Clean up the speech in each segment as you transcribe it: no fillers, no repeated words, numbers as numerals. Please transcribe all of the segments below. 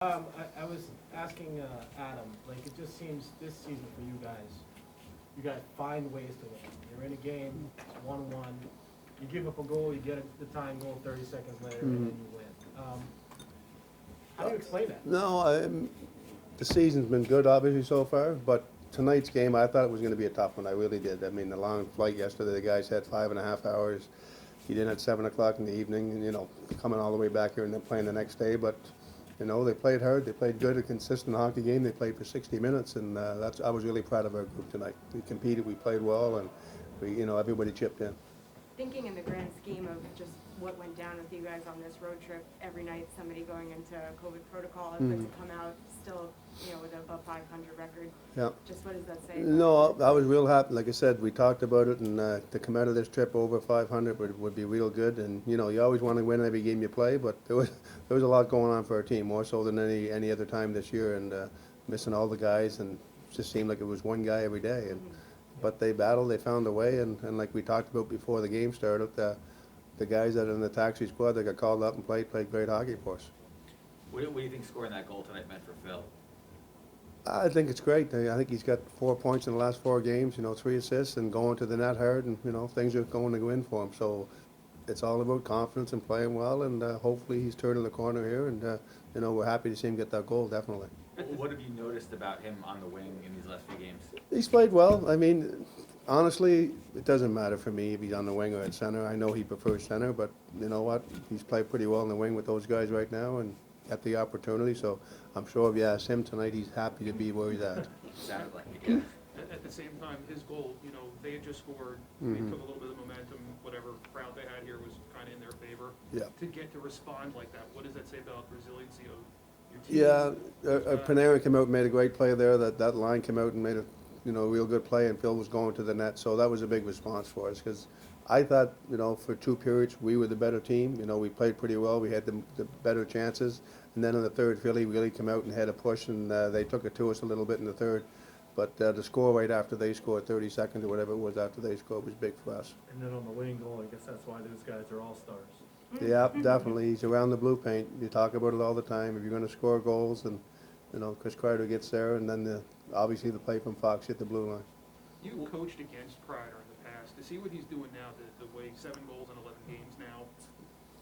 I was asking Adam, like it just seems this season for you guys find ways to win. You're in a game, it's 1-1. You give up a goal, you get the tying goal 30 seconds later, and then you win. How do you explain that? No, the season's been good, obviously, so far, but tonight's game, I thought it was going to be a tough one. I really did. I mean, the long flight yesterday, the guys had 5.5 hours. He did at 7 o'clock in the evening, and, coming all the way back here and then playing the next day. But, they played hard. They played good, a consistent hockey game. They played for 60 minutes, and I was really proud of our group tonight. We competed, we played well, and everybody chipped in. Thinking in the grand scheme of just what went down with you guys on this road trip, every night somebody going into COVID protocol, but to come out still, with a above 500 record. Yeah. Just what does that say? No, I was real happy. Like I said, we talked about it, and to come out of this trip over 500 would be real good. And you always want to win every game you play, but there was a lot going on for our team, more so than any other time this year, and missing all the guys, and it just seemed like it was one guy every day. And but they battled, they found a way, and like we talked about before the game started, the guys that are in the taxi squad that got called up and played great hockey for us. What do you think scoring that goal tonight meant for Phil? I think it's great. I think he's got 4 points in the last 4 games, 3 assists, and going to the net hard, and, things are going to go in for him. So it's all about confidence and playing well, and hopefully he's turning the corner here, and, we're happy to see him get that goal, definitely. What have you noticed about him on the wing in these last few games? He's played well. I mean, honestly, it doesn't matter for me if he's on the wing or at center. I know he prefers center, but you know what? He's played pretty well in the wing with those guys right now, and got the opportunity, so I'm sure if you ask him tonight, he's happy to be where he's at. Sounded like it, yeah. At the same time, his goal, they had just scored, they took a little bit of momentum, whatever crowd they had here was kind of in their favor. Yeah. To get to respond like that, what does that say about resiliency of your team? Yeah, Panarin came out and made a great play there. That line came out and made a real good play, and Phil was going to the net, so that was a big response for us, because I thought, for 2 periods, we were the better team. We played pretty well. We had the better chances. And then in the third, Philly really came out and had a push, and they took it to us a little bit in the third. But the score right after they scored, 30 seconds or whatever it was after they scored, was big for us. And then on the winning goal, I guess that's why those guys are all-stars. Yeah, definitely. He's around the blue paint. You talk about it all the time. If you're going to score goals, and, Chris Kreider gets there, and then obviously the play from Fox hit the blue line. You coached against Kreider in the past. To see what he's doing now, the way 7 goals in 11 games now,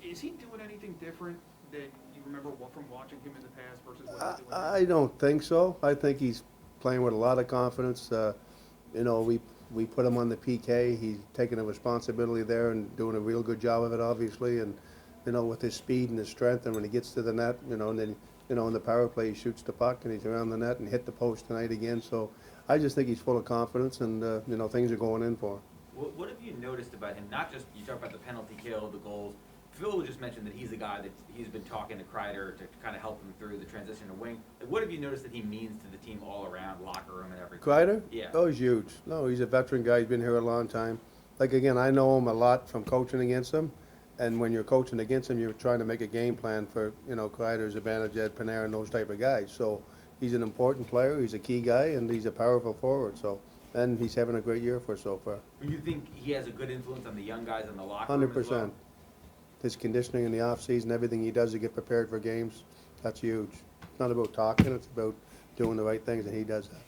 is he doing anything different than you remember from watching him in the past versus what he's doing now? I don't think so. I think he's playing with a lot of confidence. We put him on the PK. He's taking a responsibility there and doing a real good job of it, obviously. And with his speed and his strength, and when he gets to the net, and then in the power play, he shoots the puck and he's around the net and hit the post tonight again. So I just think he's full of confidence, and things are going in for him. What have you noticed about him? Not just, you talk about the penalty kill, the goals. Phil just mentioned that he's the guy that he's been talking to Kreider to kind of help him through the transition to wing. Like, what have you noticed that he means to the team all around, locker room and everything? Kreider? Yeah. Oh, he's huge. No, he's a veteran guy. He's been here a long time. Like, again, I know him a lot from coaching against him. And when you're coaching against him, you're trying to make a game plan for, Kreider, Zibanejad, Panarin, those type of guys. So he's an important player. He's a key guy, and he's a powerful forward. So, and he's having a great year for us so far. Do you think he has a good influence on the young guys in the locker room 100%. as well? His conditioning in the off season, everything he does to get prepared for games, that's huge. It's not about talking, it's about doing the right things, and he does that.